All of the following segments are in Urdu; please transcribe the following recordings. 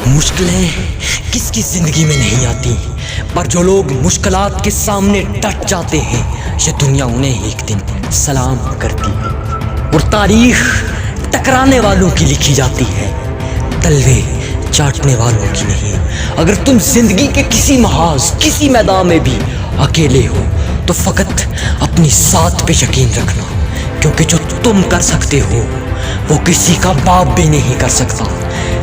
مشکلیں کس کی زندگی میں نہیں آتی، پر جو لوگ مشکلات کے سامنے ڈٹ جاتے ہیں یہ دنیا انہیں ایک دن سلام کرتی ہے، اور تاریخ ٹکرانے والوں کی لکھی جاتی ہے، تلوے چاٹنے والوں کی نہیں۔ اگر تم زندگی کے کسی محاذ کسی میدان میں بھی اکیلے ہو تو فقط اپنی ذات پہ یقین رکھنا، کیونکہ جو تم کر سکتے ہو وہ کسی کا باپ بھی نہیں کر سکتا۔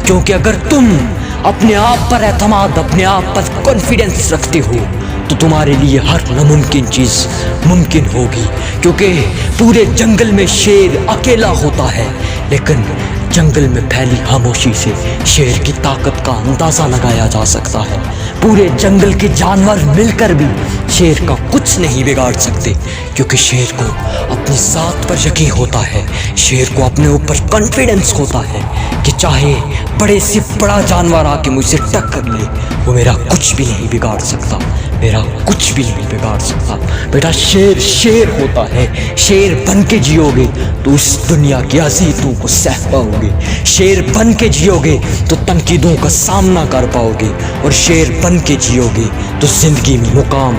کیونکہ اگر تم اپنے آپ پر اعتماد، اپنے آپ پر کانفیڈنس رکھتے ہو تو تمہارے لیے ہر ناممکن چیز ممکن ہوگی۔ کیونکہ پورے جنگل میں شیر اکیلا ہوتا ہے، لیکن جنگل میں پھیلی خاموشی سے شیر کی طاقت کا اندازہ لگایا جا سکتا ہے۔ پورے جنگل کے جانور مل کر بھی شیر کا کچھ نہیں بگاڑ سکتے، کیونکہ شیر کو اپنی ذات پر یقین ہوتا ہے، شیر کو اپنے اوپر کانفیڈنس ہوتا ہے کہ چاہے بڑے سے بڑا جانور آ کے مجھ سے ٹکر لے وہ میرا کچھ بھی نہیں بگاڑ سکتا، میرا کچھ بھی نہیں بگاڑ سکتا۔ بیٹا شیر شیر ہوتا ہے، شیر بن کے جیو گے تو اس دنیا کی اذیتوں کو سہ پاؤ گے، شیر بن کے جیو گے تو تنقیدوں کا سامنا کر پاؤ گے، اور شیر بن کے جیو گے تو زندگی میں مقام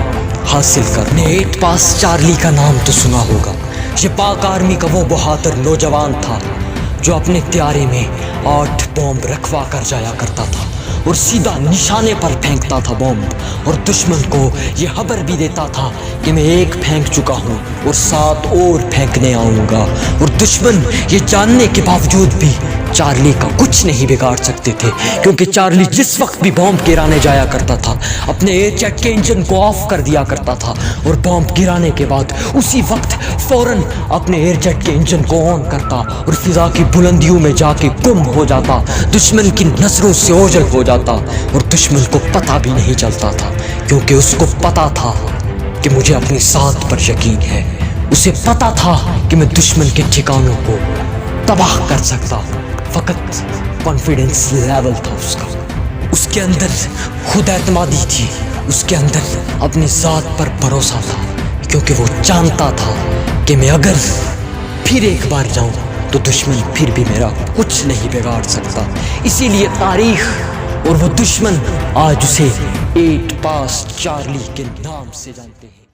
حاصل کرنے۔ 8 پاس چارلی کا نام تو سنا ہوگا۔ یہ پاک آرمی کا وہ بہادر نوجوان تھا جو اپنے طیارے میں 8 بومب رکھوا کر جایا کرتا تھا اور سیدھا نشانے پر پھینکتا تھا بومب، اور دشمن کو یہ خبر بھی دیتا تھا کہ میں 1 پھینک چکا ہوں اور 7 اور پھینکنے آؤں گا، اور دشمن یہ جاننے کے باوجود بھی چارلی کا کچھ نہیں بگاڑ سکتے تھے، کیونکہ چارلی جس وقت بھی بومب گرانے جایا کرتا تھا اپنے ایئر جیٹ کے انجن کو آف کر دیا کرتا تھا، اور بومب گرانے کے بعد اسی وقت فوراً اپنے ایئر جیٹ کے انجن کو آن کرتا اور فضا کی بلندیوں میں جا کے گم ہو جاتا، دشمن کی نظروں سے اوجھل ہو جاتا، اور دشمن کو پتہ بھی نہیں چلتا تھا، کیونکہ اس کو پتہ تھا کہ مجھے اپنی ذات پر یقین ہے، اسے پتہ تھا کہ میں دشمن کے ٹھکانوں کو تباہ کر سکتا ہوں۔ فقط کانفیڈنس لیول تھا اس کے اندر خود اعتمادی تھی، اس کے اندر اپنی ذات پر بھروسہ تھا، کیونکہ وہ جانتا تھا کہ میں اگر پھر ایک بار جاؤں تو دشمن پھر بھی میرا کچھ نہیں بگاڑ سکتا۔ اسی لیے تاریخ اور وہ دشمن آج اسے 8 پاس چارلی کے نام سے جانتے ہیں۔